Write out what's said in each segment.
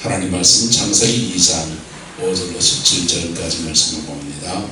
하나님 말씀 창세기 2장 5절로 17절까지 말씀을 봅니다.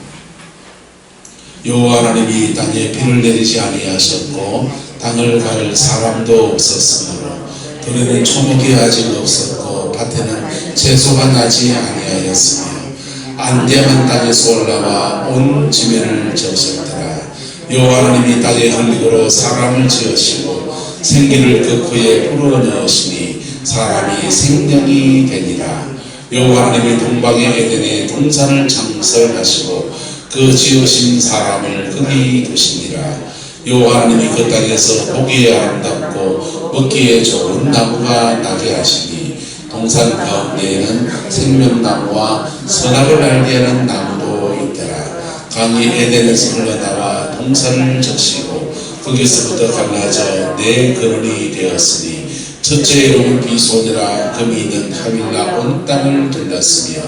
여호와 하나님이 땅에 비를 내리지 아니하셨고 땅을 갈 사람도 없었으므로 들에는 초목이 아직 없었고 밭에는 채소가 나지 아니하였으며 안개만 땅에서 올라와 온 지면을 적셨더라. 여호와 하나님이 땅에 흘리고로 사람을 지으시고 생기를 그 코에 불어넣으시니 사람이 생명이 되니라. 여호와 하나님이 동방의 에덴에 동산을 창설하시고 그 지으신 사람을 거기 두시니라. 여호와 하나님이 그 땅에서 보기에 아름답고 먹기에 좋은 나무가 나게 하시니 동산 가운데에는 생명나무와 선악을 알게 하는 나무도 있더라. 강이 에덴에서 흘러나와 동산을 적시고 거기서부터 갈라져 네 근원이 되었으니 첫째 이름은 비손이라 금이 있는 하윌라 온 땅을 둘렀으며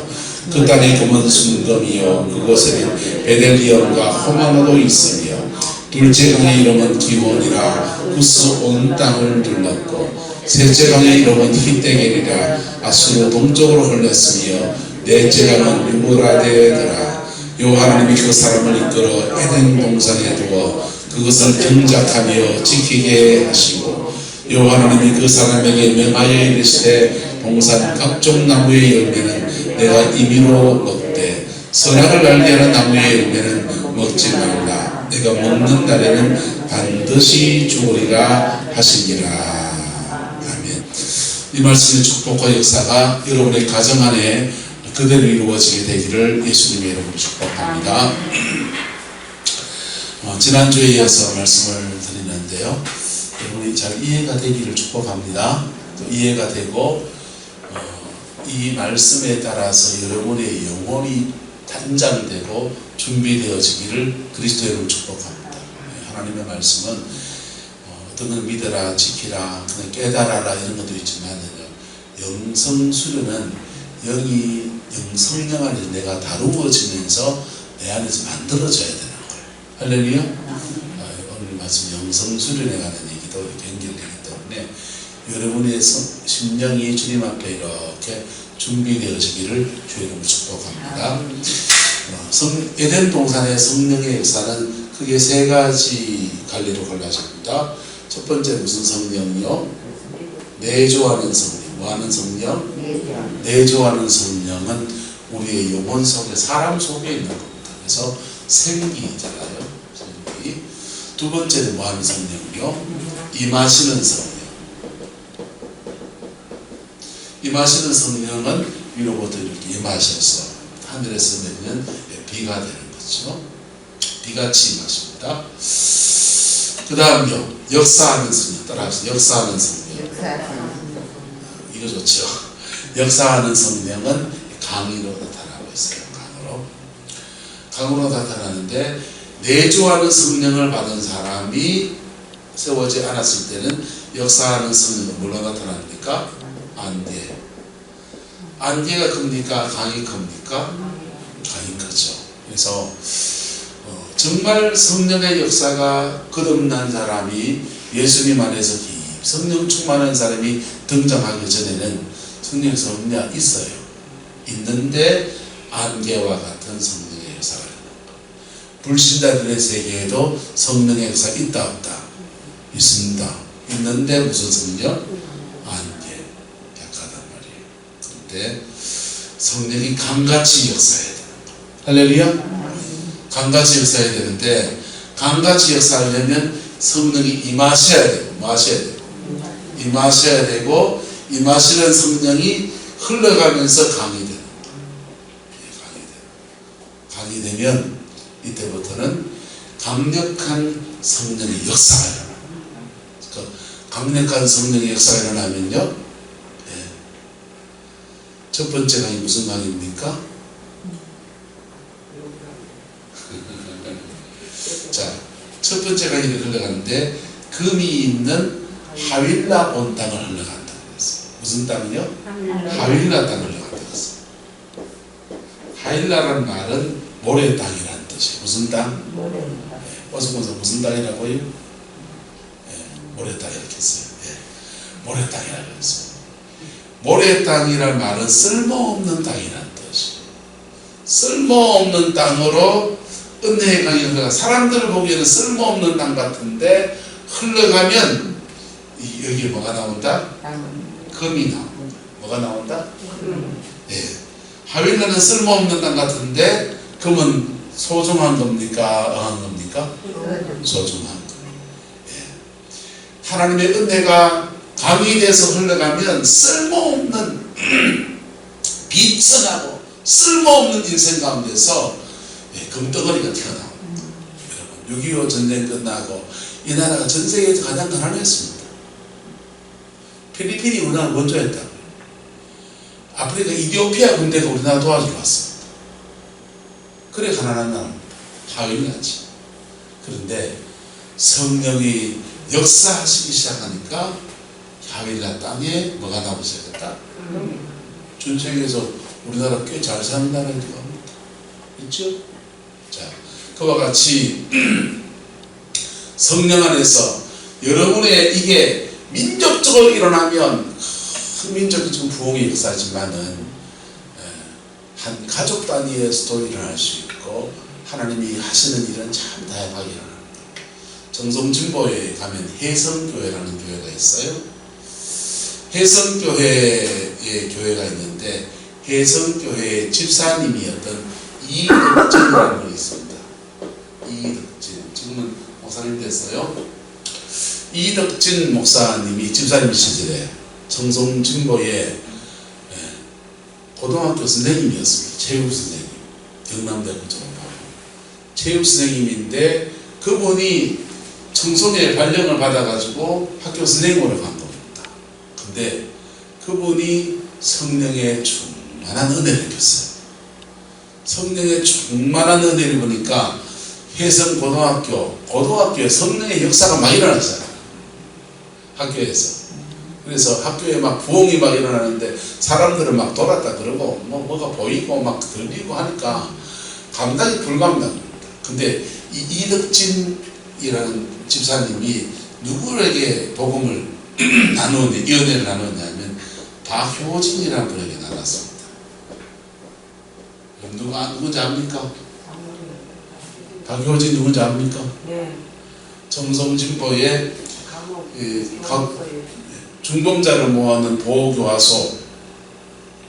그 땅의 금은 순금이요 그곳에는 베델리엄과 호마노도 있으며 둘째 강의 이름은 기본이라 구스 온 땅을 둘렀고 셋째 강의 이름은 히데겔이라 아수르 동쪽으로 흘렀으며 넷째 강은 유브라데더라. 여호와 하나님이 그 사람을 이끌어 에덴 동산에 두어 그것을 경작하며 지키게 하시고 여호와 하나님이 그 사람에게 명하여 이르시되 동산 각종 나무의 열매는 내가 임의로 먹되 선악을 알게 하는 나무의 열매는 먹지 말라. 내가 먹는 날에는 반드시 죽으리라 하시니라. 아멘. 이 말씀의 축복과 역사가 여러분의 가정 안에 그대로 이루어지게 되기를 예수님의 이름으로 축복합니다. 지난주에 이어서 말씀을 드리는데요, 여러분이 잘 이해가 되기를 축복합니다. 또 이해가 되고 이 말씀에 따라서 여러분의 영혼이 단장되고 준비되어지기를 그리스도의 이름으로 축복합니다. 하나님의 말씀은 어떤 건 믿어라, 지키라, 그냥 깨달아라 이런 것도 있지만 영성 수련은 영이 영성령 안에서 내가 다루어지면서 내 안에서 만들어져야 되는 거예요. 할렐루야. 오늘 말씀 영성 수련에 관한 얘기도 연결되기 때문에 여러분의 심령이 주님 앞에 이렇게 준비되어지기를 주의 이름으로 축복합니다. 에덴 동산의 성령의 역사는 크게 세 가지 갈래로 갈라집니다. 첫 번째 무슨 성령이요? 내조하는 성령. 뭐하는 성령? 내조하는 성령은 우리의 영혼 속에, 사람 속에 있는 겁니다. 그래서 생기잖아요. 생기. 두 번째는 뭐하는 성령이요? 임하시는 성령. 임하시는 성령은 위로부터 이렇게 임하셔서 하늘에서 내리는 비가 되는 거죠. 비같이 임하십니다. 그 다음요, 역사하는 성령. 따라하시죠. 역사하는 성령. 이거 좋죠. 역사하는 성령은 강의로 나타나고 있어요. 강으로 나타나는데 내조하는 성령을 받은 사람이 세워지 않았을 때는 역사하는 성령은 뭘로 나타납니까? 안개. 안개가 큽니까? 강이 큽니까? 강이 크죠. 그래서 정말 성령의 역사가 거듭난 사람이 예수님 안에서 성령 충만한 사람이 등장하기 전에는 성령의 성령 있어요. 있는데 안개와 같은 성령의 역사가 있는 거예요. 불신자들의 세계에도 성령의 역사가 있다 없다? 있습니다. 있는데 무슨 성령? 안개. 약하단 말이에요. 그런데 성령이 강같이 역사해야 되는 거예요. 할렐루야? 강같이 역사해야 되는데 강같이 역사하려면 성령이 임하셔야 되고 마셔야 되고 임하셔야 되고 임하시는 성령이 흘러가면서 강이 되는 거예요. 강이 되면 이때부터는 강력한 성령의 역사가 일어나요. 그러니까 강력한 성령의 역사가 일어나면요, 첫 번째 강이 무슨 강입니까? 자, 첫 번째 강이 흘러가는데 금이 있는 하윌라 온 땅을 흘러간다 그랬어요. 무슨 땅이요? 하윌라 땅을 흘러간다 그랬어요. 하윌라라는 말은 모래 땅이라는 뜻이에요. 무슨 땅? 어서 무슨 땅이라고요? 모래 땅 이렇게 했어요. 모래 땅이라고 했어요. 모래 땅이란 말은 쓸모없는 땅이라는 뜻이에요. 쓸모없는 땅으로 은혜의 강이 흘러가, 사람들을 보기에는 쓸모없는 땅 같은데 흘러가면 여기에 뭐가 나온다? 금이 나온다. 뭐가 나온다? 예. 하윌라는 쓸모없는 땅 같은데 금은 소중한 겁니까? 어한 겁니까? 소중한 거. 예. 하나님의 은혜가 강이 돼서 흘러가면 쓸모없는 비천하고 쓸모없는 인생 가운데서 금덩어리가 튀어나옵니다. 여러분 6.25 전쟁 끝나고 이 나라가 전 세계에서 가장 가난했습니다. 필리핀이 우리나라 먼저 했다고요. 아프리카 이디오피아 군대가 우리나라 도와주러 왔습니다. 그래 가난한 나라입니다. 하위나지. 그런데 성령이 역사하시기 시작하니까 하윌라 땅에 뭐가 나오기 시작했다? 전 세계에서 우리나라 꽤 잘 사는 나라이기도 합니다. 있죠? 자, 그와 같이 성령 안에서 여러분의 이게 민족적으로 일어나면 큰 민족적인 부흥의 역사지만은 한 가족 단위에서도 일어날 수 있고 하나님이 하시는 일은 참 다양하게 일어납니다. 정성진보에 가면 혜성교회라는 교회가 있어요. 혜성교회의 교회가 있는데 혜성교회의 집사님이었던 이덕진이라는 분이 있습니다. 이덕진, 지금은 목사님 됐어요. 이덕진 목사님이 집사님 시절에 정성진보의 고등학교 선생님이었습니다. 체육 선생님, 경남대학교 졸업하고 체육 선생님인데 그분이 청소년의 발령을 받아가지고 학교 선생님으로 간 겁니다. 근데 그분이 성령의 충만한 은혜를 줬어요. 성령의 충만한 은혜를 보니까 혜성 고등학교에 성령의 역사가 막 일어났잖아요. 학교에서. 그래서 학교에 막 부흥이 막 일어나는데 사람들은 막 돌았다 그러고 뭐가 보이고 막 들리고 하니까 감당이 불가능합니다. 근데 이 이덕진이라는 집사님이 누구에게 복음을 나누었냐, 이 은혜를 나누었냐면 박효진이라는 분에게 나눴습니다. 누군지 압니까? 박효진 누군지 압니까? 네. 정성진보의 중범자를 모아놓은 보호교화소,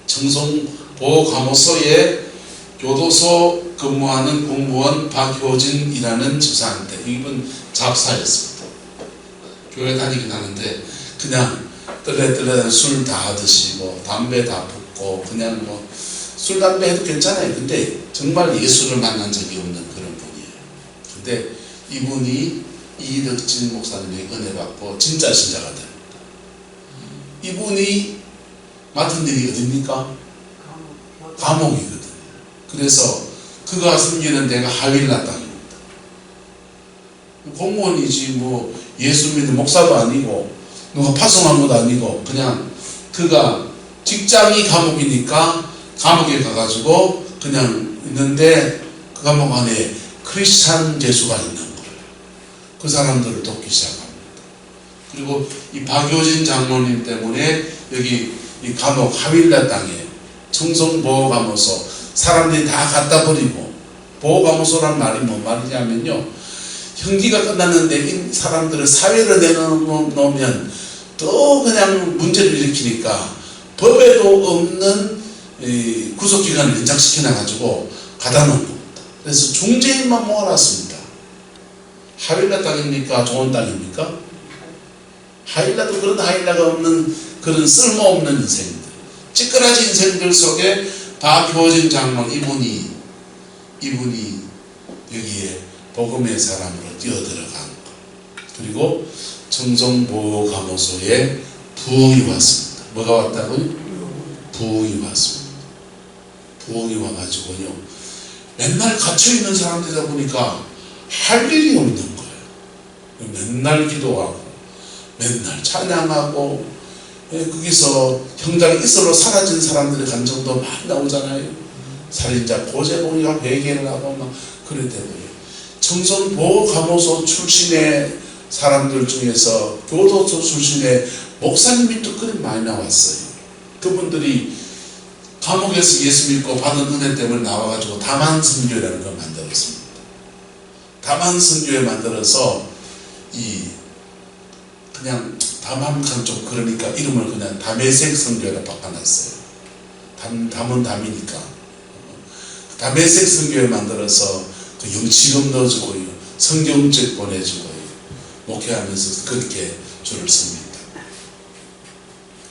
정성보호감호소에 교도소 근무하는 공무원 박효진이라는 집사한테, 이분 잡사였습니다. 교회 다니긴 하는데 그냥 떨레떨레 술 다 드시고 담배 다 붓고 그냥 뭐 술 담배 해도 괜찮아요. 근데 정말 예수를 만난 적이 없는 그런 분이에요. 근데 이분이 이덕진 목사님의 은혜 받고 진짜 신자가 됩니다. 이분이 맡은 일이 어딥니까? 감옥이거든요. 그래서 그가 섬기는 데가 하윌라 땅입니다. 공무원이지 뭐 예수 믿는 목사도 아니고 누가 파송한 것도 아니고 그냥 그가 직장이 감옥이니까 감옥에 가가지고 그냥 있는데 그 감옥 안에 크리스찬 제수가 있는 거예요. 그 사람들을 돕기 시작합니다. 그리고 이 박효진 장로님 때문에 여기 이 감옥 하윌라 땅에 청송보호감호소 사람들이 다 갖다 버리고, 보호감호소란 말이 뭔 말이냐면요, 형기가 끝났는데 이 사람들을 사회로 내놓으면 또 그냥 문제를 일으키니까 법에도 없는 구속기간을 연장시켜 놔가지고 가다 놓은 겁니다. 그래서 중재인만 모아놨습니다. 하윌라 땅입니까? 좋은 땅입니까? 하윌라도 그런 하윌라가 없는 그런 쓸모없는 인생들, 찌끄러진 인생들 속에 박효진 장로 이분이 여기에 복음의 사람으로 뛰어들어간 것. 그리고 청송보호감호소에 부흥이 왔습니다. 뭐가 왔다고요? 부흥이 왔습니다. 부흥이 와가지고요, 맨날 갇혀있는 사람들이다 보니까 할 일이 없는 거예요. 맨날 기도하고 맨날 찬양하고, 거기서 형장 이슬로 사라진 사람들의 감정도 많이 나오잖아요. 살인자 고재봉이가 회개를 하고 막 그랬대요. 청송보호감호소 출신의 사람들 중에서 교도소 출신의 목사님이 또 그리 많이 나왔어요. 그분들이 감옥에서 예수 믿고 받은 은혜 때문에 나와가지고 다만 선교회라는 걸 만들었습니다. 다만 선교회 만들어서 그냥 다만간 쪽, 그러니까 이름을 그냥 다메섹 선교회로 바꿔놨어요. 담은 담이니까. 다메섹 선교회 만들어서 그 영치금 넣어주고 성경책 보내주고 목회하면서 그렇게 줄을 섭니다.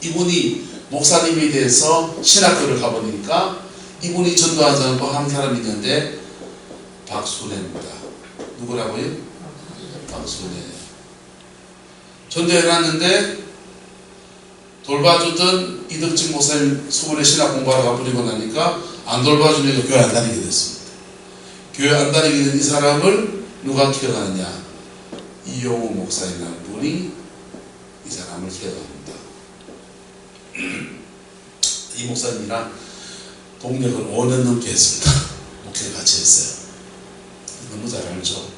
이분이 목사님이 돼서 신학교를 가보니까 이분이 전도한 사람 한 사람이 있는데 박순애입니다. 누구라고요? 박순애. 전도해놨는데 돌봐주던 이덕진 목사님 수분의 신학 공부하러 가버리고 나니까 안 돌봐주니까 교회 안 다니게 됐습니다. 교회 안 다니게 된 이 사람을 누가 키워가느냐? 이용호 목사님이라는 분이 이 사람을 키워갑니다. 이 목사님이랑 동력을 5년 넘게 했습니다. 목회를 같이 했어요. 너무 잘 알죠.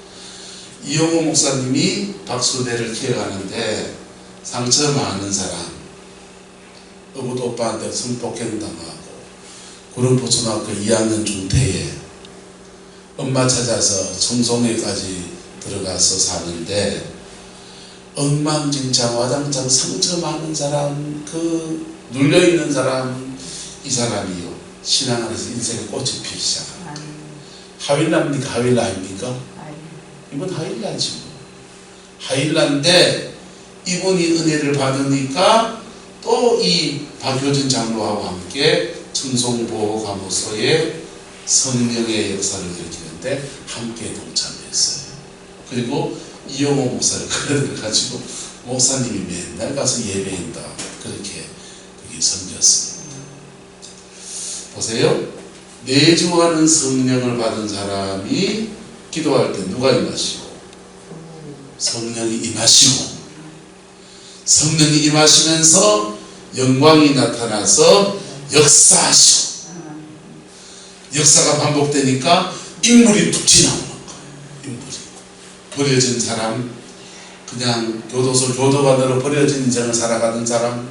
이용호 목사님이 박수대를 키워가는데 상처 많은 사람, 어부도 오빠한테 성폭행 당하고 구름포초등학교 2학년 중퇴에 엄마 찾아서 청송회까지 들어가서 사는데 엉망진창 와장창 상처 많은 사람, 그 눌려있는 사람, 이 사람이요 신앙 안에서 인생의 꽃이 피기 시작합니다. 하윌라입니까? 하윌라 아닙니까? 이건 하윌라지 뭐. 하윌라인데 이분이 은혜를 받으니까 또 이 박효진 장로하고 함께 청송보호감호소에 성령의 역사를 일으키는데 함께 동참했어요. 그리고 이용호 목사를 끌어들여가지고 목사님이 맨날 가서 예배인다 그렇게 그게 섬겼습니다. 보세요. 내주하는 성령을 받은 사람이 기도할 때 누가 임하시고 성령이 임하시고 성령이 임하시면서 영광이 나타나서 역사하시고 역사가 반복되니까 인물이 툭 지나오는 거예요. 인물이 버려진 사람, 그냥 교도소 교도관으로 버려진 인생을 살아가는 사람,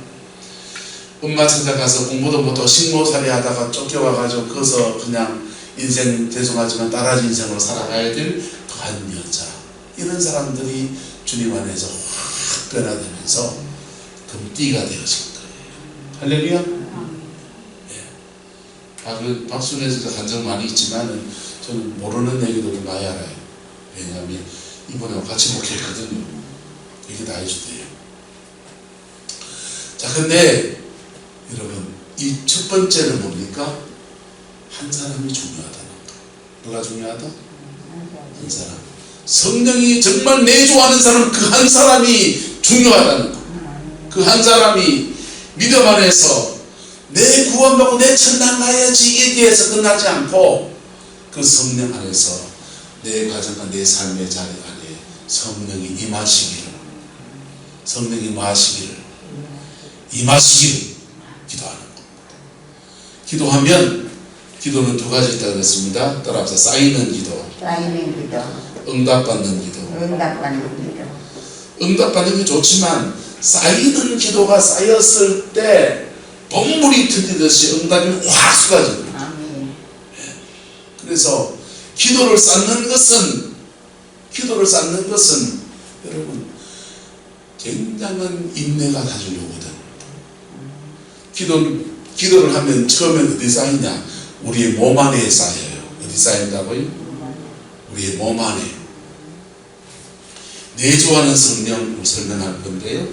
엄마 찾아가서 공부도 못하고 식모살이 하다가 쫓겨와가지고 거기서 그냥 인생 죄송하지만 따라지 인생으로 살아가야 될 한 여자, 이런 사람들이 주님 안에서 확 변화되면서 금띠가 되어진 거예요. 할렐루야. 네. 박순애 씨가 간증 많이 있지만 저는 모르는 얘기들을 많이 알아요. 왜냐하면 이번에 같이 목회했거든요. 이게 다 해주대요. 자, 근데 여러분 이 첫 번째는 뭡니까? 한 사람이 중요하다는 거. 누가 중요하다? 한 사람. 성령이 정말 내주하는 사람, 그 한 사람이 중요하다는 거. 그 한 사람이 믿음 안에서 내 구원받고 내 천당 가야지 얘기해서 끝나지 않고 그 성령 안에서 내 가정과 내 삶의 자리 안에 성령이 임하시기를, 성령이 임하시기를 기도하는 겁니다. 기도하면 기도는 두 가지 있다고 했습니다. 따라서 쌓이는 기도, 응답받는 기도. 응답받는 게 좋지만 쌓이는 기도가 쌓였을 때 bom물이 터지듯이 응답이 확 쏟아집니다. 그래서 기도를 쌓는 것은 여러분 굉장한 인내가 사실 요구됩니다. 기도를 하면 처음에 어디 쌓이냐? 우리의 몸 안에 쌓여요. 어디 쌓인다고요? 우리의 몸 안에. 내주하는 성령을 설명할 건데요.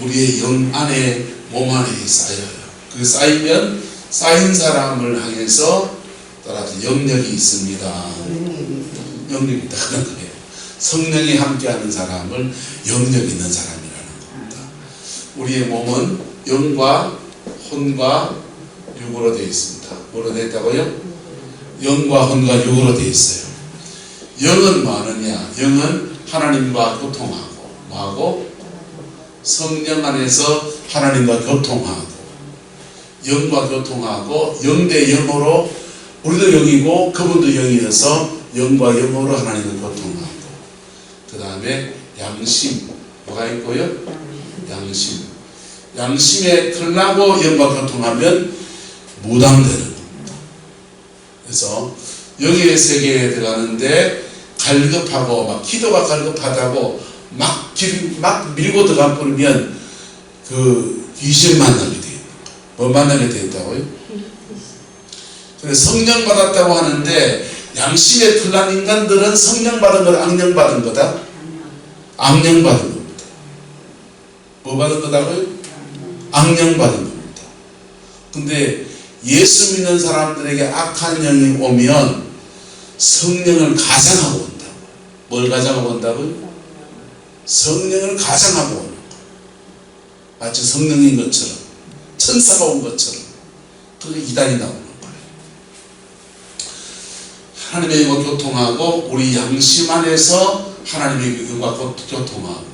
우리의 영 안에, 몸 안에 쌓여요. 그 쌓이면 쌓인 사람을 향해서 따라서 영역이 있습니다. 영역이 있다는 거예요. 성령이 함께하는 사람을 영역 있는 사람이라는 겁니다. 우리의 몸은 영과 혼과 육으로 되어 있습니다. 뭐로 되어 있다고요? 영과 혼과 육으로 되어 있어요. 영은 뭐 하느냐? 영은 하나님과 교통하고 뭐하고? 성령 안에서 하나님과 교통하고 영과 교통하고 영 대 영으로 우리도 영이고 그분도 영이어서 영과 영으로 하나님과 교통하고 그 다음에 양심 뭐가 있고요? 양심 양심에 털나고 영과 교통하면 무당되는 겁니다. 그래서 영의 세계에 들어가는데 갈급하고 막 기도가 갈급하다고 막 밀고 들어가 버리면 그 귀신 만나게 돼요. 뭐 만나게 된다고요? 그래서 성령 받았다고 하는데 양심에 털난 인간들은 성령 받은 걸 악령 받은 거다? 악령 받은 겁니다. 뭐 받은 거다고요? 악령 받은 겁니다. 근데 예수 믿는 사람들에게 악한 영이 오면 성령을 가장하고 온다고. 뭘 가장하고 온다고요? 성령을 가장하고 오는 거. 마치 성령인 것처럼, 천사가 온 것처럼. 그게 이단이 나오는 거예요. 하나님의 영과 교통하고 우리 양심 안에서 하나님의 영과 교통하고,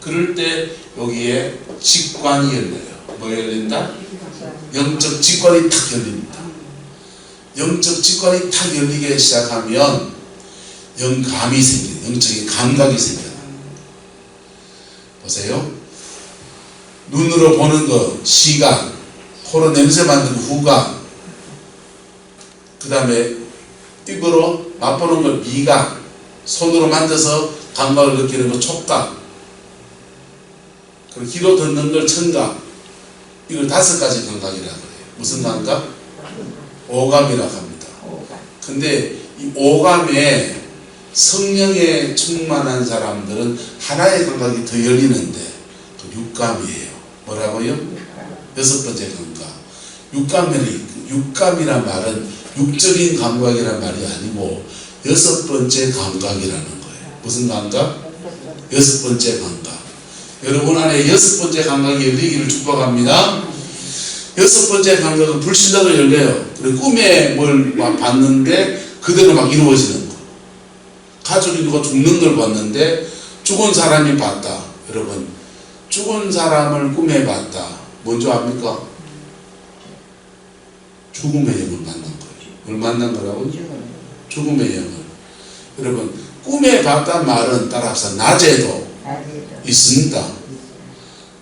그럴 때 여기에 직관이 열려요. 뭐 열린다? 영적 직관이 탁 열립니다. 영적 직관이 탁 열리기 시작하면 영감이 생겨요. 영적인 감각이 생겨요. 보세요. 눈으로 보는 것, 시각, 코로 냄새 맡는 후각, 그 다음에 입으로 맛보는 것, 미각, 손으로 만져서 감각을 느끼는 것, 촉각, 그리고 귀로 듣는 걸, 청각. 이걸 5가지 감각이라고 해요. 무슨 감각? 오감이라고 합니다. 근데 이 오감에 성령에 충만한 사람들은 하나의 감각이 더 열리는데 그 육감이에요. 뭐라고요? 6번째 감각. 육감이란 말은 육적인 감각이란 말이 아니고 6번째 감각이라는 거예요. 무슨 감각? 6번째 감각. 여러분 안에 6번째 감각이 열리기를 축복합니다. 6번째 감각은 불신자도 열려요. 그리고 꿈에 뭘 봤는데 그대로 막 이루어지는 거. 가족이 누가 죽는 걸 봤는데 죽은 사람이 봤다. 여러분, 죽은 사람을 꿈에 봤다. 뭔지 압니까? 죽음의 영을 만난 거예요. 뭘 만난 거라고요? 죽음의 영을. 여러분, 꿈에 봤단 말은 따라서 낮에도 있습니다.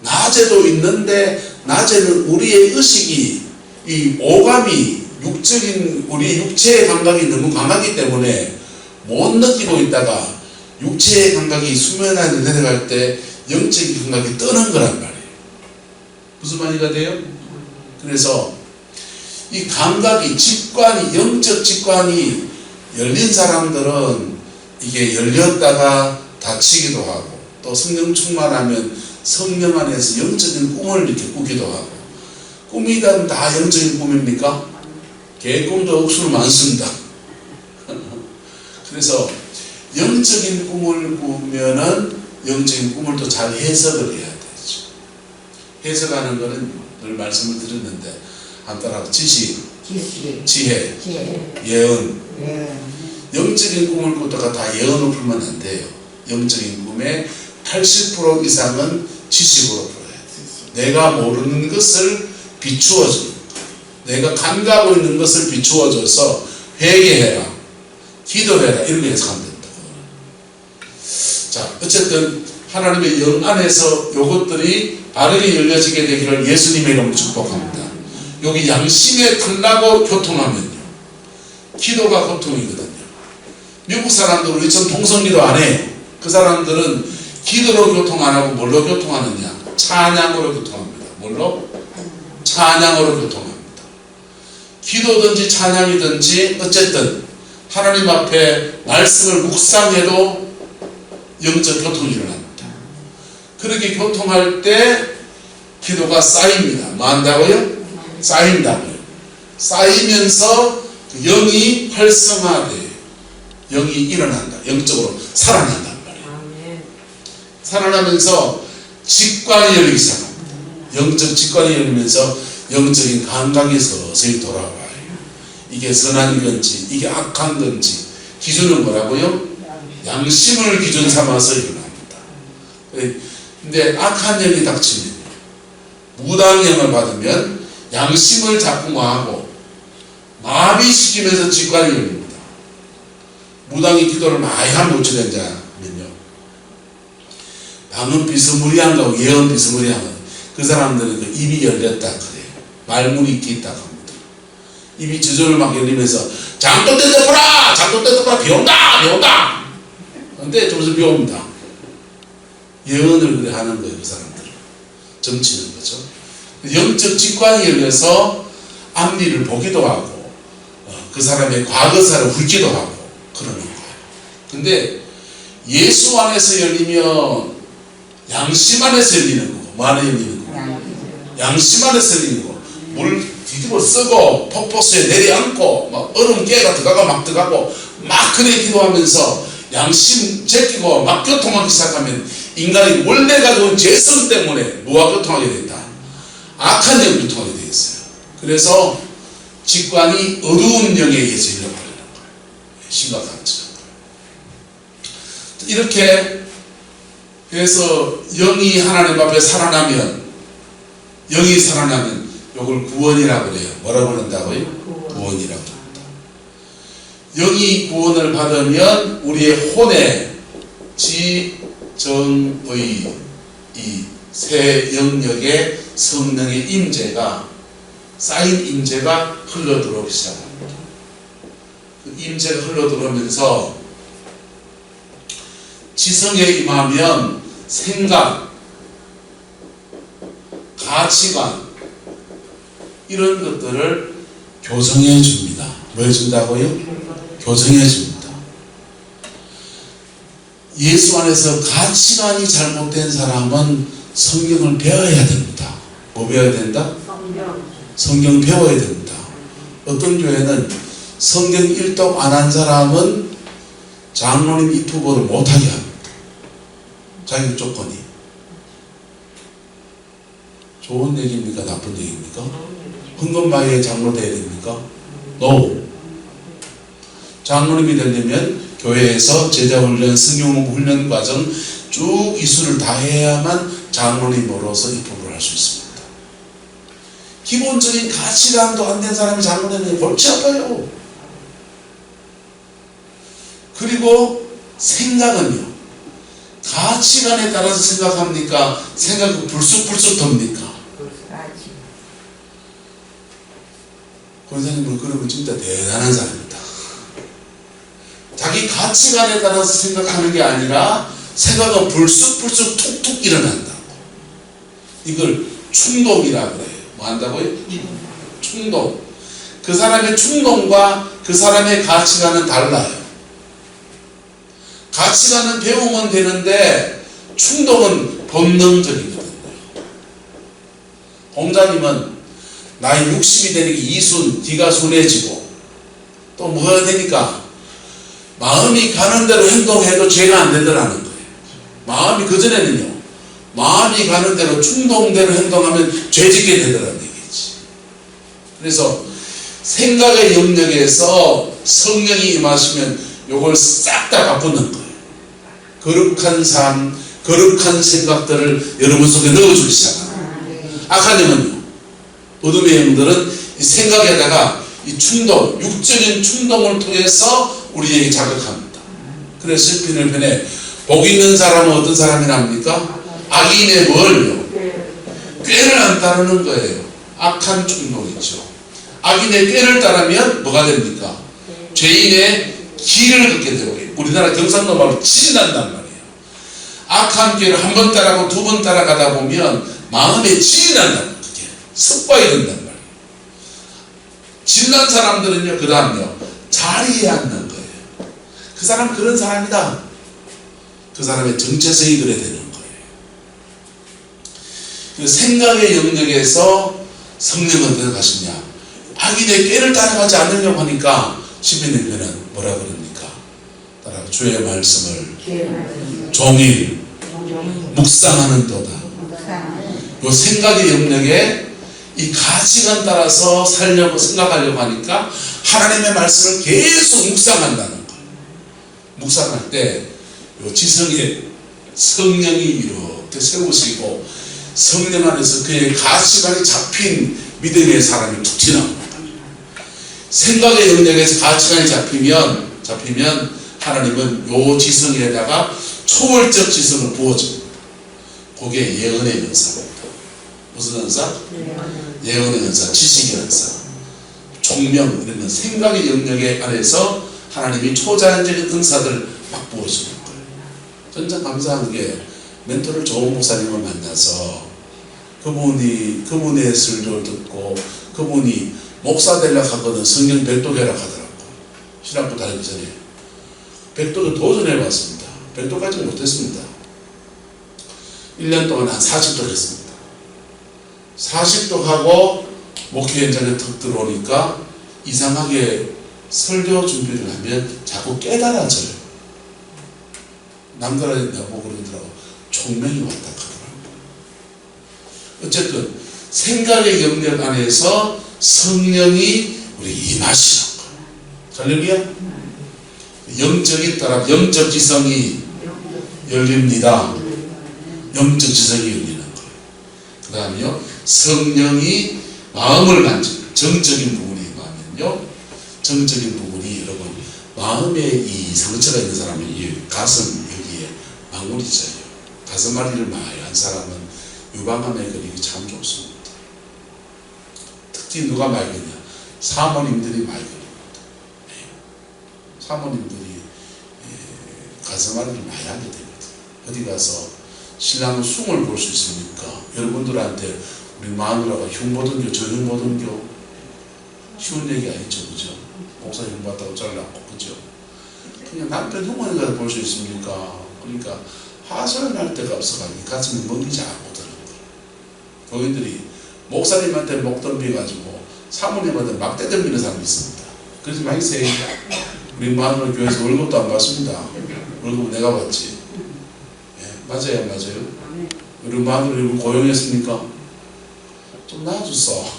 낮에도 있는데 낮에는 우리의 의식이, 이 오감이, 육적인 우리 육체의 감각이 너무 강하기 때문에 못 느끼고 있다가 육체의 감각이 수면 안에 내려갈 때 영적인 감각이 뜨는 거란 말이에요. 무슨 말이가 돼요? 그래서 이 감각이, 직관이, 영적 직관이 열린 사람들은 이게 열렸다가 닫히기도 하고, 또 성령 충만하면 성령 안에서 영적인 꿈을 이렇게 꾸기도 하고. 꿈이란 다 영적인 꿈입니까? 개꿈도 억수로 많습니다. 그래서 영적인 꿈을 꾸면은 영적인 꿈을 또 잘 해석을 해야 되죠. 해석하는 거는 늘 말씀을 드렸는데, 한 따라 지식, 지혜, 예언. 영적인 꿈을 꾸다가 다 예언을 풀면 안 돼요. 영적인 꿈의 80% 이상은 지식으로 풀어야 돼요. 내가 모르는 것을 비추어주는 거. 내가 간과하고 있는 것을 비추어줘서 회개해라, 기도해라, 이렇게 해석하면 된다. 자, 어쨌든 하나님의 영 안에서 이것들이 바르게 열려지게 되기를 예수님의 이름으로 축복합니다. 여기 양심에 털나고 교통하면요, 기도가 교통이거든요. 미국 사람들은 우리처럼 통성기도 안 해요. 그 사람들은 기도로 교통 안 하고 뭘로 교통하느냐? 찬양으로 교통합니다. 뭘로? 찬양으로 교통합니다. 기도든지 찬양이든지 어쨌든 하나님 앞에 말씀을 묵상해도 영적 교통이 일어납니다. 그렇게 교통할 때 기도가 쌓입니다. 뭐 한다고요? 쌓인다고요. 쌓이면서 영이 활성화돼요. 영이 일어난다. 영적으로 살아난단 말이에요. 살아나면서 직관이 열리기 시작합니다. 영적 직관이 열리면서 영적인 감각이 서서히 돌아와요. 이게 선한 건지 이게 악한 건지 기준은 뭐라고요? 양심을 기준 삼아서 일어납니다. 근데 악한 영이 닥치면, 무당영을 받으면 양심을 작동하고 마비시키면서 직관이 열립니다. 무당이 기도를 많이 하면 어찌 되냐면요, 방언 비스무리한 거하고 예언 비스무리한 거, 그 사람들은 그 입이 열렸다 그래요. 말문이 있다 합니다. 입이 저절로 막 열리면서 장독 떼어보라! 장독 떼어보라! 비 온다! 비 온다! 근데 좀 있으면 비 옵니다. 예언을 그래 하는 거예요. 그 사람들은 점치는 거죠. 영적 직관이 열려서 앞니를 보기도 하고 그 사람의 과거사를 훑기도 하고 그러는 거예요. 근데 예수 안에서 열리면 양심 안에서 열리는 거고 뭐 안에 열리는 거고 양심 안에서 열리는 거고 물 뒤집어 쓰고 폭포수에 내려앉고 막 얼음 깨가 들어가고 막 들어가고 막 그래 기도하면서 양심 제끼고 막 교통하기 시작하면 인간이 원래 가져온 죄성 때문에 뭐와 교통하게 된다? 악한 영을 교통하게 되어 있어요. 그래서 직관이 어두운 영에 의해서 열려버리는 거예요. 심각한 거죠. 이렇게 해서 영이 하나님 앞에 살아나면 이걸 구원이라고 그래요. 뭐라고 그런다고요? 구원이라고 합니다. 영이 구원을 받으면 우리의 혼의 지, 정, 의 이 세 영역의 성령의 임재가 쌓인 임재가 흘러들어오기 시작합니다. 그 임재가 흘러들어오면서 지성에 임하면 생각, 가치관 이런 것들을 교정해 줍니다. 뭐 해준다고요? 교정해 줍니다. 예수 안에서 가치관이 잘못된 사람은 성경을 배워야 됩니다. 뭐 배워야 된다? 성경 배워야 됩니다. 어떤 교회는 성경 일독 안 한 사람은 장로님 입후보를 못하게 합니다. 자격 조건이. 좋은 얘기입니까? 나쁜 얘기입니까? 헌금마에 장로 돼야 됩니까? No. 장로님이 되려면 교회에서 제자훈련, 승용훈련 과정 쭉 이수를 다 해야만 장로님으로서 입후보를 할 수 있습니다. 기본적인 가치관도 안 된 사람이 장로되면 골치 아파요. 그리고 생각은요. 가치관에 따라서 생각합니까? 생각은 불쑥불쑥 돕니까? 권사님은 그러면 진짜 대단한 사람입니다. 자기 가치관에 따라서 생각하는 게 아니라 생각은 불쑥불쑥 툭툭 일어난다고. 이걸 충동이라고 해요. 뭐 한다고요? 충동. 그 사람의 충동과 그 사람의 가치관은 달라요. 가치관은 배우면 되는데 충동은 본능적이거든요. 공자님은 나이 60이 되니까 이순, 뒤가 순해지고 또 뭐가 되니까 마음이 가는 대로 행동해도 죄가 안 되더라는 거예요. 마음이 그전에는요. 마음이 가는 대로 충동대로 행동하면 죄짓게 되더라는 얘기지. 그래서 생각의 영역에서 성령이 임하시면 요걸 싹 다 바꾸는 거예요. 거룩한 삶, 거룩한 생각들을 여러분 속에 넣어주기 시작합니다. 악한 영은요. 어둠의 영들은 이 생각에다가 이 충동, 육적인 충동을 통해서 우리에게 자극합니다. 그래서 시편 1편에 복 있는 사람은 어떤 사람이랍니까? 악인의 뭘요? 꾀를 안 따르는 거예요. 악한 충동이죠. 악인의 꾀를 따르면 뭐가 됩니까? 죄인의 길을 걷게 되고 우리나라 경상도 말로 진난단 말이에요. 악한 꾀를 한 번 따라가고 두 번 따라가다 보면 마음에 진난단 말이에요. 그게 습관이 된단 말이에요. 진난 사람들은요, 그 다음요, 자리에 앉는 거예요. 그 사람은 그런 사람이다. 그 사람의 정체성이 그래 되는 거예요. 그 생각의 영역에서 성령은 어떻게 가시냐? 악인의 꾀를 따라가지 않으려고 하니까 시편 1편은 뭐라 그럽니까? 따라 주의 말씀을 종일 묵상하는 도다. 요 생각의 영역에 이 가치관 따라서 살려고 생각하려고 하니까 하나님의 말씀을 계속 묵상한다는 거예요. 묵상할 때 요 지성에 성령이 이렇게 세우시고 성령 안에서 그의 가치관이 잡힌 믿음의 사람이 툭 지나옵니다. 생각의 영역에서 가치관이 잡히면 하나님은 요 지성에다가 초월적 지성을 부어줍니다. 그게 예언의 역사입니다. 무슨 은사? 예언의 은사, 지식의 은사, 총명, 이런 생각의 영역에 안에서 하나님이 초자연적인 은사들을 막 부어주는 거예요. 저는 참 감사한 게 멘토를 좋은 목사님을 만나서 그분의 설교를 듣고 그분이 목사 되려고 하거든 성경 백독이라고 하더라고. 신학부 다니기 전에 백독을 도전해봤습니다. 백독까지 못했습니다. 1년 동안 한 40독 했습니다. 40독 하고 목회 현장에 턱 들어오니까 이상하게 설교 준비를 하면 자꾸 깨달아져요. 남들한테 나보고 그러더라고. 총명이 왔다 하더라고. 어쨌든 생각의 영역 안에서 성령이 우리 임하시는 거예요. 할렐루야. 영적인 따라 영적 지성이 열립니다. 영적 지성이 열리는 거예요. 그 다음에요, 성령이 마음을 만지는 정적인 부분이 임하면요, 정적인 부분이 여러분 마음에 이 상처가 있는 사람이 이 가슴 여기에 망울이 져요. 가슴 앓이를 많이 한 사람은 유방암에 걸리기 참 좋습니다. 특히 누가 많이 걸리냐? 사모님들이 많이 걸립니다. 사모님들이 가슴 앓이를 많이 하게 됩니다. 어디 가서 신랑 숨을 볼 수 있습니까? 여러분들한테 우리 마누라가 흉보든교 저 흉보든교 쉬운 얘기 아니죠, 그죠? 목사 흉봤다고 잘랐고, 그죠? 그냥 남편 흉보는 걸 볼 수 있습니까? 그러니까 하소연 할 데가 없어가지고 가슴이 먹이지 않고 드는 거예요. 교인들이 목사님한테 목 덤비가지고 사모님한테 막대 덤비는 사람이 있습니다. 그러지 마세요. 우리 마누라 교회에서 월급도 안 받습니다. 월급은 내가 받지. 맞아요, 맞아요. 우리 마누라 고용했습니까? 좀 놔줬어.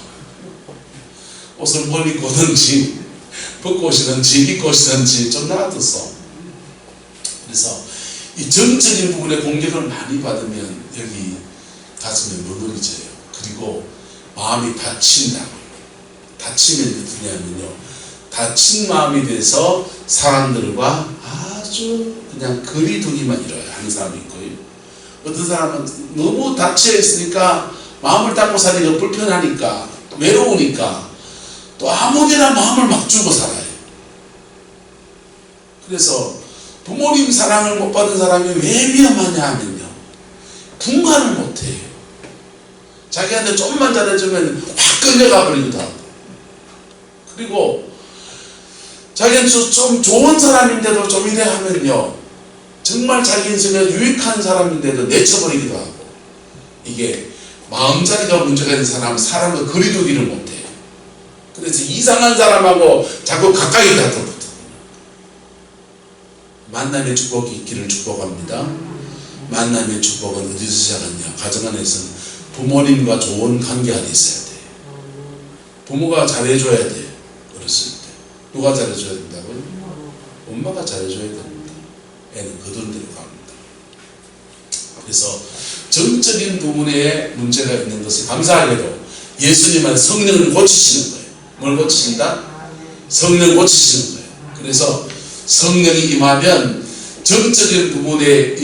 옷을 뭘 입고 오든지 벗고 오시든지 입고 오시든지 좀 놔뒀어. 그래서 이 정적인 부분에 공격을 많이 받으면 여기 가슴에 무너져요. 그리고 마음이 다친다고요. 다치면 어떻게 하면요, 다친 마음이 돼서 사람들과 아주 그냥 거리두기만 이뤄요. 하는 사람이 있고요. 어떤 사람은 너무 닫혀 있으니까 마음을 닫고 사니까 불편하니까 외로우니까 또 아무데나 마음을 막 주고 살아요. 그래서 부모님 사랑을 못 받은 사람이 왜 위험하냐 하면요, 분간을 못해요. 자기한테 좀만 잘해주면 확 끌려가 버리기도 하고, 그리고 자기는 좀 좋은 사람인데도 좀 이래 하면요, 정말 자기 인생에 유익한 사람인데도 내쳐버리기도 하고, 이게 마음자리가 문제가 있는 사람은 거리두기를 못해요. 그래서 이상한 사람하고 자꾸 가까이 다퉈. 만남의 축복이 있기를 축복합니다. 만남의 축복은 어디서 시작하냐? 가정 안에서는 부모님과 좋은 관계 안에 있어야 돼요. 부모가 잘해줘야 돼요. 어렸을 때. 누가 잘해줘야 된다고요? 엄마가 잘해줘야 됩니다. 애는 거둔대로 갑니다. 그래서 정적인 부분에 문제가 있는 것이 감사하게도 예수님은 성령을 고치시는 거예요. 뭘 고치신다? 성령 고치시는 거예요. 그래서 성령이 임하면 정적인 부분에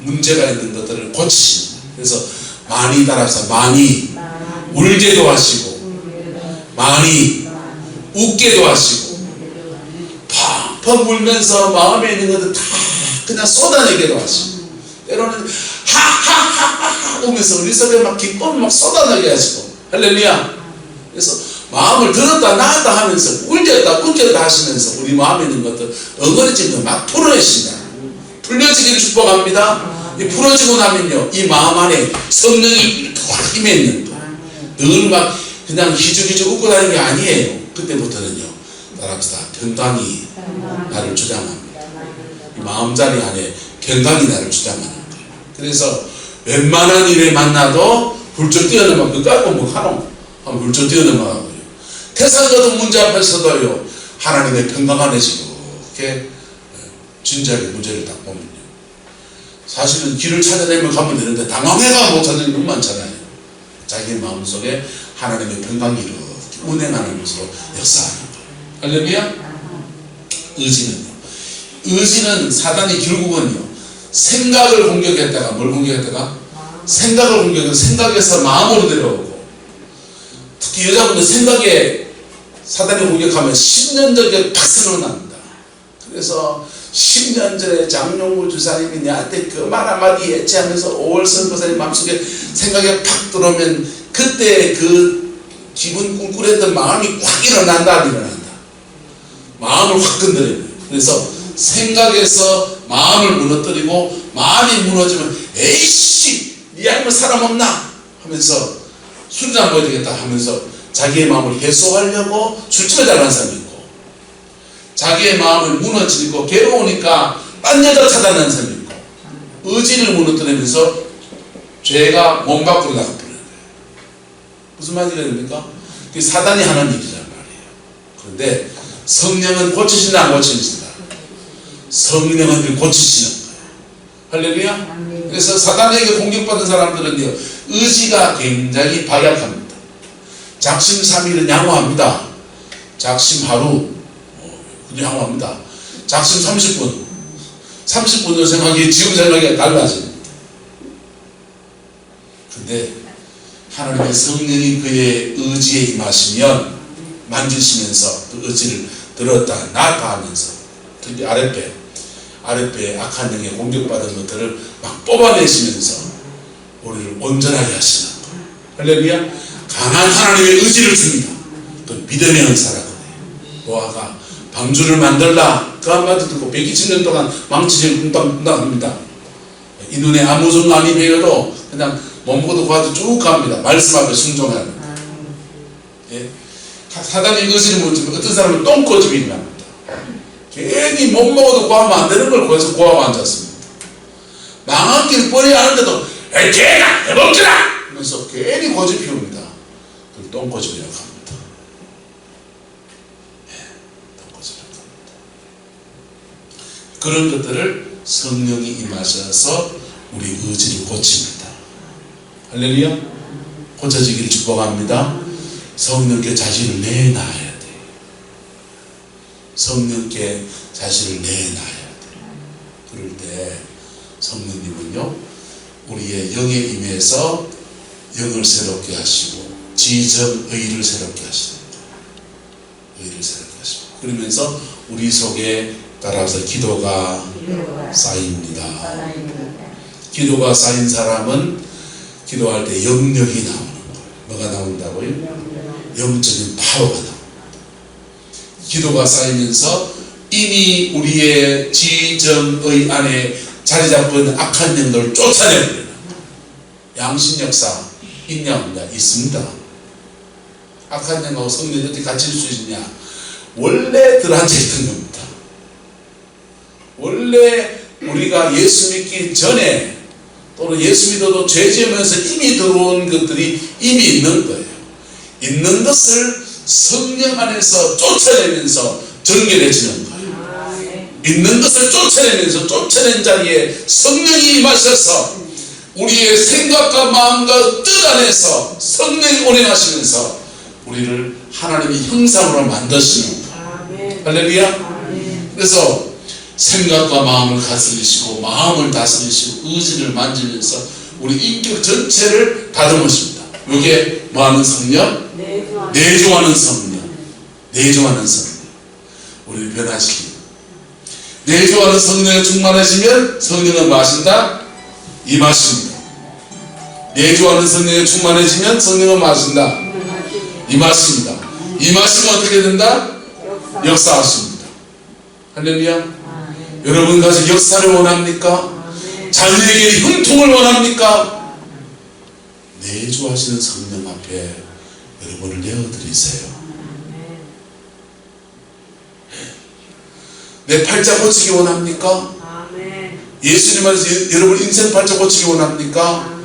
문제가 있는 것들을 고치시는 거예요. 그래서 많이 따라서 많이 울게도 하시고, 많이 웃게도 하시고, 펑펑 울면서 마음에 있는 것들 다 그냥 쏟아내게도 하시고, 때로는 하하하하 오면서 우리 속에 막 기쁨을 막 쏟아내게 하시고, 할렐루야. 그래서 마음을 들었다 놨다 하면서 울렸다 하시면서 우리 마음에 있는 것들 엉거리진 거 막 풀어내신다. 풀려지기를 축복합니다. 이 풀어지고 나면요, 이 마음 안에 성령이 확 임해 있는 거예요. 늘 막 그냥 희죽희죽 웃고 다니는 게 아니에요. 그때부터는요, 따라합시다. 건강이 나를 주장합니다. 이 마음자리 안에 건강이 나를 주장하는 거예요. 그래서 웬만한 일에 만나도 훌쩍 뛰어넘어. 그거 갖고 뭐 하노? 한번 훌쩍 뛰어넘어가고요. 태산거든 문제 앞에서도요, 하나님의 평강 안에서 이렇게 진지하게 문제를 딱 보면요, 사실은 길을 찾아내면 가면 되는데 당황해가 못 찾는 분 많잖아요. 자기 마음속에 하나님의 평강이 이렇게 운행하는 것으로 역사하는 거예요. 할렐루야. 의지는 사단이 결국은요, 생각을 공격했다가 뭘 공격했다가? 생각을 공격해서 생각에서 마음으로 내려오고, 특히 여자분들 생각에 사단이 공격하면 10년 전에 팍 생각납니다. 그래서 10년 전에 장용구 주사님이 내한테 그 말 한마디 예치하면서 5월 선교사님 마음속에 생각에 팍 들어오면 그때 그 기분 꿍꿍했던 마음이 확 일어난다. 마음을 확 건드려요. 그래서 생각에서 마음을 무너뜨리고 마음이 무너지면 에이씨 니 아니면 사람 없나 하면서 술이나 먹어야 되겠다 하면서 자기의 마음을 해소하려고 술집에 달라는 사람이 있고, 자기의 마음을 무너지고 괴로우니까 딴 여자 찾아내는 사람이 있고, 의지를 무너뜨리면서 죄가 몸 밖으로 나가버리는 거예요. 무슨 말인지 됩니까? 그게 사단이 하는 일이란 말이에요. 그런데 성령은 고치신다 안 고치신다? 성령은 고치시는 거예요. 할렐루야. 그래서 사단에게 공격받은 사람들은요, 의지가 굉장히 박약합니다. 작심삼일은 양호합니다. 작심 하루 양호합니다. 작심 30분 생각이 지금 생각이 달라집니다. 근데 하나님의 성령이 그의 의지에 임하시면 만지시면서 그 의지를 들었다 놨다 하면서, 특히 아랫배 악한 영에 공격받은 것들을 막 뽑아내시면서 우리를 온전하게 하시는 거예요. 할렐루야. 강한 하나님의 의지를 줍니다. 그 믿음의 은사라거든요. 노아가 방주를 만들라 그 한마디 듣고 120년 동안 망치질 쿵땅쿵땅합니다. 이 눈에 아무 순간이 배어도 그냥 몸보도 과도 쭉 갑니다. 말씀 앞에 순종하는. 예? 사단이 의지를 못 주면 어떤 사람은 똥꼬집이 납니다. 괜히 못 먹어도 구하면 안 되는 걸 거기서 구하고 앉았습니다. 망한 길 뻔히 아는데도 에이 개나 해먹지라 하면서 괜히 고집 피웁니다. 그걸 똥꼬집이라고 합니다. 똥꼬집이라고 합니다. 그런 것들을 성령이 임하셔서 우리 의지를 고칩니다. 할렐루야. 고쳐지기를 축복합니다. 성령께 자신을 내놔야 돼요. 성령께 자신을 내놔야 돼요. 그럴 때 성령님은요, 우리의 영에 임해서 영을 새롭게 하시고 지정의를 새롭게 하십니다. 의를 새롭게 하십니다. 그러면서 우리 속에 따라서 기도가 쌓입니다. 기도가 쌓인 사람은 기도할 때 영력이 나오는 거예요. 뭐가 나온다고요? 영적인 파워가 나옵니다. 기도가 쌓이면서 이미 우리의 지정의 안에 자리 잡고 있는 악한 영들을 쫓아내버려요. 양신 역사 있냐 없냐? 있습니다. 악한 영하고 성령이 어떻게 같이 있을 수 있냐? 원래 들어앉아 있던 겁니다. 원래 우리가 예수 믿기 전에 또는 예수 믿어도 죄 지으면서 이미 들어온 것들이 이미 있는 거예요. 있는 것을 성령 안에서 쫓아내면서 정결해지는 거예요. 있는 것을 쫓아내면서 쫓아낸 자리에 성령이 임하셔서 우리의 생각과 마음과 뜻 안에서 성령이 운행하시면서 우리를 하나님의 형상으로 만드시는 거예요. 할렐루야. 그래서 생각과 마음을 다스리시고 마음을 다스리시고 의지를 만지면서 우리 인격 전체를 다듬으십니다. 이게 뭐하는 성령? 내조하는 성령. 내조하는 성령. 우리를 변화시킵니다. 내조하는 성령에 충만하시면 성령은 뭐 하신다? 임하십니다. 내조하는 성령에 충만해지면 성령은 뭐 하신다? 임하십니다. 임하시면 어떻게 된다? 역사하십니다. 할렐루야. 여러분 가서 역사를 원합니까? 자녀에게 형통을 원합니까? 내조하시는 성령 앞에 여러분을 내어드리세요. 내 팔자 고치기 원합니까? 예수님 안에서 여러분 인생 팔자 고치기 원합니까?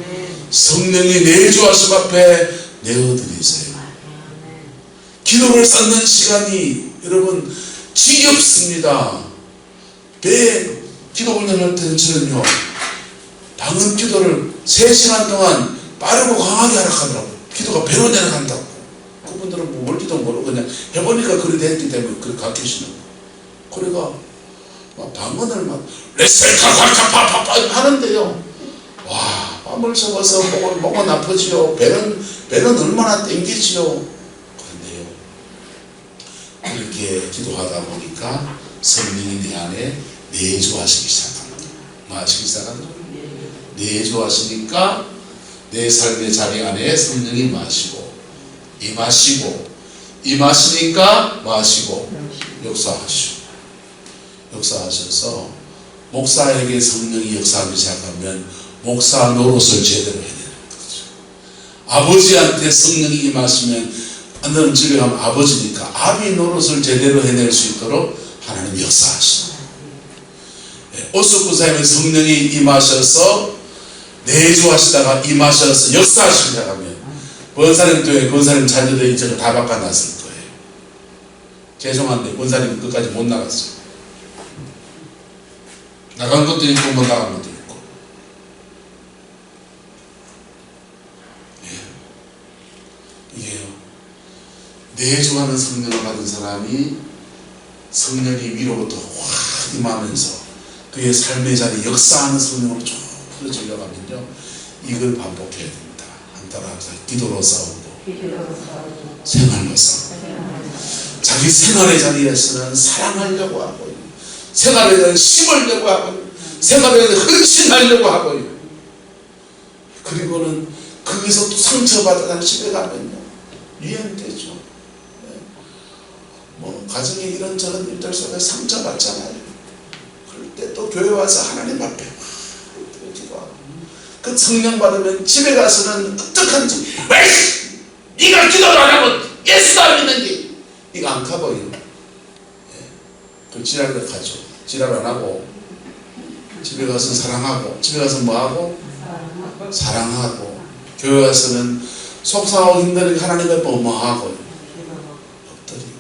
성령이 내조하심 앞에 내어드리세요. 기도를 쌓는 시간이 여러분 지겹습니다. 기도 훈련할 때는 저는요, 방언 기도를 3시간 동안 빠르고 강하게 하라 하더라고요. 기도가 배로 내려간다고. 그분들은 뭐 뭘지도 모르고 그냥 해보니까 그리 됐기 때문에 그렇게 가르치시는 거예요. 그래가 막 방언을 막 레셀카카카파파파 하는데요, 와, 땀을 섞어서 목은 아프지요. 배는 얼마나 땡기지요. 그렇게 기도하다 보니까 성령이 내 안에 내주하시기 시작합니다. 뭐 하시기 시작합니다? 내주하시니까 내 삶의 자리 안에 성령이 마시고 임하시니까 마시고 역사하셔서 목사에게 성령이 역사하기 시작하면 목사 노릇을 제대로 해야 되는 거죠. 아버지한테 성령이 임하시면 너는 집에 가면 아버지니까 아비 노릇을 제대로 해낼 수 있도록 하나님 역사하시고, 오숙구사님의 성령이 임하셔서 내주하시다가 임하셔서 역사하시기 시작하면 권사님 교회 권사님 자녀들이 이제 다 바꿔놨을 거예요. 죄송한데 권사님 끝까지 못 나갔어요. 나간 것도 있고 못 나간 것도 있고. 이게요, 내주하는 성령을 받은 사람이 성령이 위로부터 확 임하면서 그의 삶의 자리 역사하는 성령으로 쭉 풀어지려가면요, 이걸 반복해야 됩니다. 한 따라 합시다. 기도로 싸우고 생활로 싸우고. 자기 생활의 자리에서는 사랑하려고 하고요, 생활에 대한 심으려고 하고요, 생활에 대한 헌신하려고 하고요, 그리고는 거기서 또 상처받아서 집에 가면요 유행되죠. 뭐 가정에 이런저런 일들 속에 상처받잖아요. 그럴 때 또 교회 와서 하나님 앞에 기도하고, 그 성령 받으면 집에 가서는 어떡한지, 왜 네가 기도를 안 하고 예수도 안 믿는지, 이거 안 가버려요. 그 지랄을 하죠. 지랄 안 하고 집에 가서 사랑하고, 집에 가서 뭐하고? 사랑하고, 교회 와서는 속상하고 힘들게 하나님 앞에 뭐하고 엎드리고.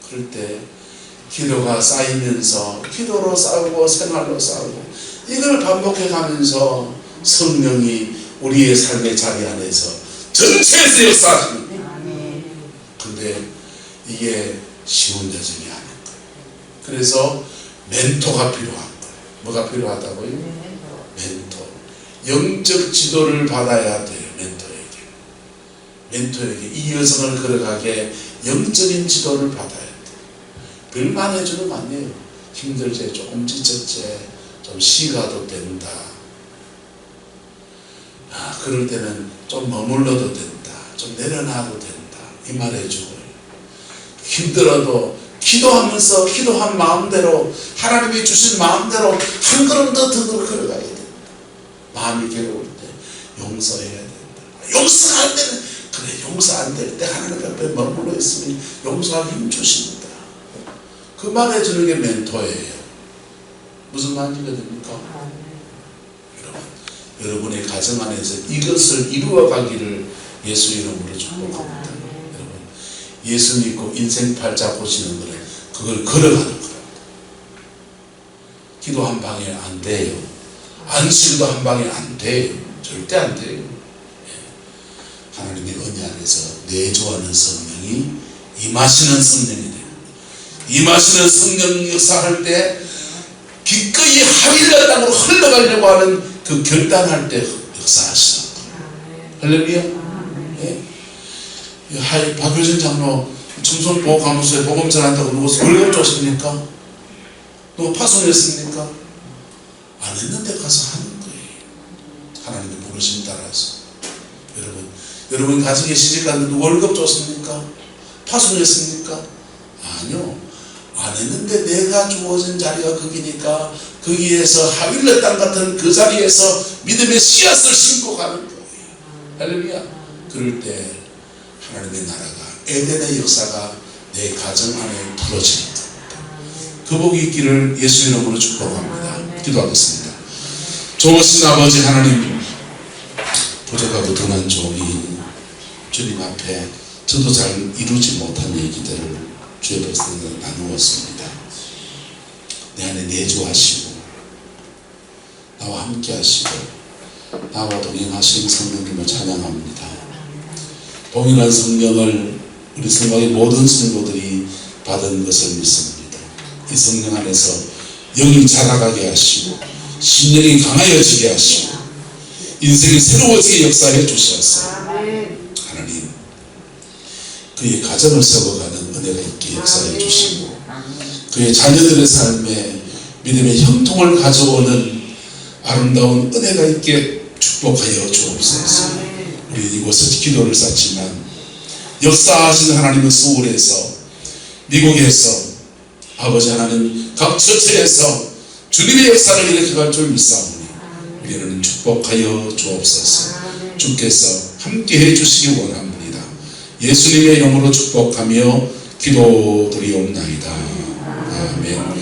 그럴 때 기도가 쌓이면서 기도로 싸우고 생활로 싸우고, 이걸 반복해 가면서 성령이 우리의 삶의 자리 안에서 전체에서 역사하십니다. 근데 이게 쉬운 여정이 아닌 거예요. 그래서 멘토가 필요한 거예요. 뭐가 필요하다고요? 멘토. 영적 지도를 받아야 돼요. 멘토에게 이 여성을 걸어가게 영적인 지도를 받아야 돼요. 별만 해주는 거 아니에요. 힘들지, 조금 지쳤지, 좀 쉬가도 된다. 그럴 때는 좀 머물러도 된다. 좀 내려놔도 된다. 이 말 해주고요. 힘들어도 기도하면서 기도한 마음대로, 하나님이 주신 마음대로 한 걸음 더 걸어가야 된다. 마음이 괴로울 때 용서해야 된다. 용서가 안 되는, 그래, 용서 안 될 때 하나님 앞에 머물러 있으면 용서할 힘 주십니다. 그 말 해주는 게 멘토예요. 무슨 말인지 됩니까? 여러분의 가정 안에서 이것을 이루어가기를 예수 이름으로 축복합니다. 여러분, 예수 믿고 인생 팔자 보시는 거는 그걸 걸어가는 거예요. 기도 한 방에 안 돼요. 안식도 한 방에 안 돼요. 절대 안 돼요. 하나님의 은혜 안에서 내주하는 성령이 임하시는 성령이 돼요. 임하시는 성령 역사할 때 기꺼이 하윌라 땅으로 흘러가려고 하는 그 결단할 때 역사하시는 거예요. 할렐루야. 예? 박효진 장로 청소년보호사무소에 복음 전한다고 누구 월급 줬습니까? 누구 파송했습니까? 안 했는데 가서 하는 거예요. 하나님의 부르심 따라서. 여러분 가정에 시집갔는데 누구 월급 줬습니까? 파송했습니까? 아니요. 안 했는데 내가 주어진 자리가 거기니까 거기에서 하윌라 땅 같은 그 자리에서 믿음의 씨앗을 심고 가는 거예요. 할렐루야. 그럴 때 하나님의 나라가, 에덴의 역사가 내 가정 안에 풀어집니다. 그 복이 있기를 예수 이름으로 축복합니다. 기도하겠습니다. 좋으신 아버지 하나님, 부족하고 둔한 종이 주님 앞에 저도 잘 이루지 못한 얘기들을 주의 백성들 나누었습니다. 내 안에 내주하시고 나와 함께 하시고 나와 동행하신 성령님을 찬양합니다. 동일한 성령을 우리 성령의 모든 성도들이 받은 것을 믿습니다. 이 성령 안에서 영이 자라가게 하시고 신령이 강하여지게 하시고 인생이 새로워지게 역사해 주셨어요. 하나님, 그의 가정을 세워가는 은혜가 있게 역사해 주시고 그의 자녀들의 삶에 믿음의 형통을 가져오는 아름다운 은혜가 있게 축복하여 주옵소서. 우리 이곳에서 기도를 쌓지만 역사하시는 하나님의 소울에서 미국에서 아버지 하나님 각 처처에서 주님의 역사를 일으켜갈 줄 믿사오니 우리는 축복하여 주옵소서. 주께서 함께해 주시기 원합니다. 예수님의 이름으로 축복하며 기도드리옵나이다. 아멘.